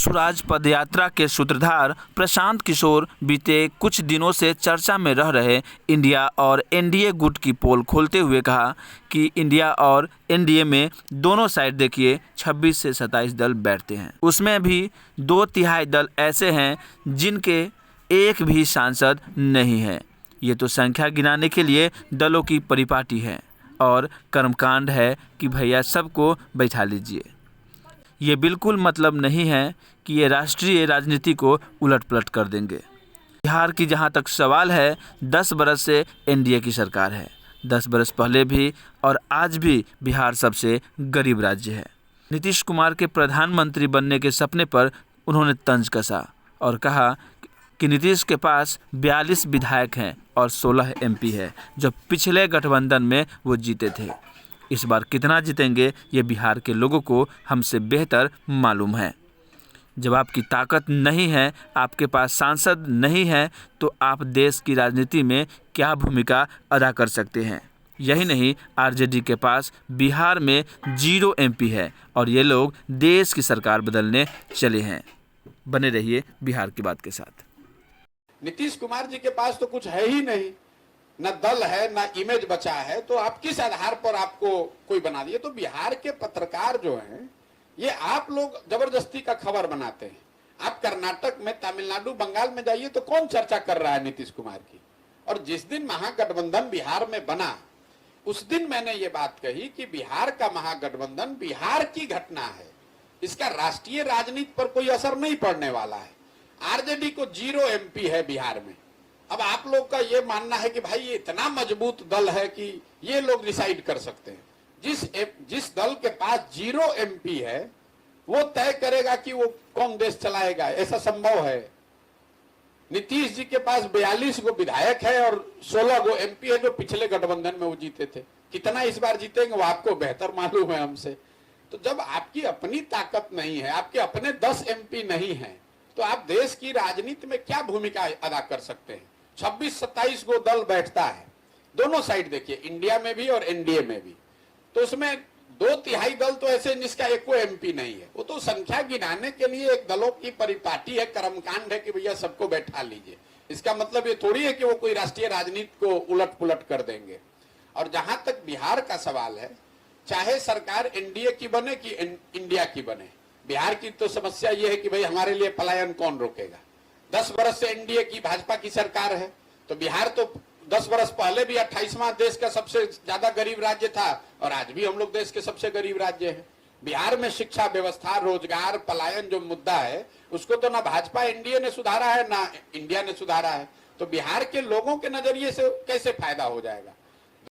स्वराज पदयात्रा के सूत्रधार प्रशांत किशोर बीते कुछ दिनों से चर्चा में रह रहे इंडिया और एनडीए गुट की पोल खोलते हुए कहा कि इंडिया और एनडीए में दोनों साइड देखिए 26 से 27 दल बैठते हैं, उसमें भी 2/3 दल ऐसे हैं जिनके एक भी सांसद नहीं है। ये तो संख्या गिनाने के लिए दलों की परिपाटी है और कर्मकांड है कि भैया सबको बैठा लीजिए। ये बिल्कुल मतलब नहीं है कि ये राष्ट्रीय राजनीति को उलट-पलट कर देंगे। बिहार की जहाँ तक सवाल है, 10 बरस से एनडीए की सरकार है। 10 बरस पहले भी और आज भी बिहार सबसे गरीब राज्य है। नीतीश कुमार के प्रधानमंत्री बनने के सपने पर उन्होंने तंज कसा और कहा कि नीतीश के पास 42 विधायक हैं और 16 एमपी है, जो पिछले गठबंधन में वो जीते थे। इस बार कितना जीतेंगे ये बिहार के लोगों को हमसे बेहतर मालूम है। जब आपकी ताकत नहीं है, आपके पास सांसद नहीं है, तो आप देश की राजनीति में क्या भूमिका अदा कर सकते हैं। यही नहीं, आरजेडी के पास बिहार में 0 एमपी है और ये लोग देश की सरकार बदलने चले हैं। बने रहिए बिहार की बात के साथ। नीतीश कुमार जी के पास तो कुछ है ही नहीं, न दल है न इमेज बचा है, तो आप किस आधार पर आपको कोई बना दिए। तो बिहार के पत्रकार जो हैं, ये आप लोग जबरदस्ती का खबर बनाते हैं। आप कर्नाटक में, तमिलनाडु, बंगाल में जाइए तो कौन चर्चा कर रहा है नीतीश कुमार की। और जिस दिन महागठबंधन बिहार में बना, उस दिन मैंने ये बात कही कि बिहार का महागठबंधन बिहार की घटना है, इसका राष्ट्रीय राजनीति पर कोई असर नहीं पड़ने वाला है। आरजेडी को 0 एमपी है बिहार में। अब आप लोग का ये मानना है कि भाई ये इतना मजबूत दल है कि ये लोग डिसाइड कर सकते हैं। जिस दल के पास 0 एमपी है, वो तय करेगा कि वो कौन देश चलाएगा। ऐसा संभव है? नीतीश जी के पास 42 गो विधायक है और 16 गो एमपी है, जो पिछले गठबंधन में वो जीते थे। कितना इस बार जीतेंगे वो आपको बेहतर मालूम है हमसे। तो जब आपकी अपनी ताकत नहीं है, आपके अपने 10 एमपी नहीं है, तो आप देश की राजनीति में क्या भूमिका अदा कर सकते हैं। 26-27 गो दल बैठता है, दोनों साइड देखिए, इंडिया में भी और एनडीए में भी। तो उसमें 2/3 दल तो ऐसे जिसका एको एमपी नहीं है। वो तो संख्या गिनाने के लिए एक दलों की परिपाटी है, कर्मकांड है कि भैया सबको बैठा लीजिए। इसका मतलब ये थोड़ी है कि वो कोई राष्ट्रीय राजनीति को उलट पुलट कर देंगे। और जहां तक बिहार का सवाल है, चाहे सरकार एनडीए की बने कि इंडिया की बने, बिहार की तो समस्या ये है कि भाई हमारे लिए पलायन कौन रोकेगा। 10 बरस से एनडीए की, भाजपा की सरकार है, तो बिहार तो 10 बरस पहले भी 28वां देश का सबसे ज्यादा गरीब राज्य था और आज भी हम लोग देश के सबसे गरीब राज्य हैं। बिहार में शिक्षा व्यवस्था, रोजगार, पलायन जो मुद्दा है, उसको तो ना भाजपा एनडीए ने सुधारा है ना इंडिया ने सुधारा है। तो बिहार के लोगों के नजरिए से कैसे फायदा हो जाएगा।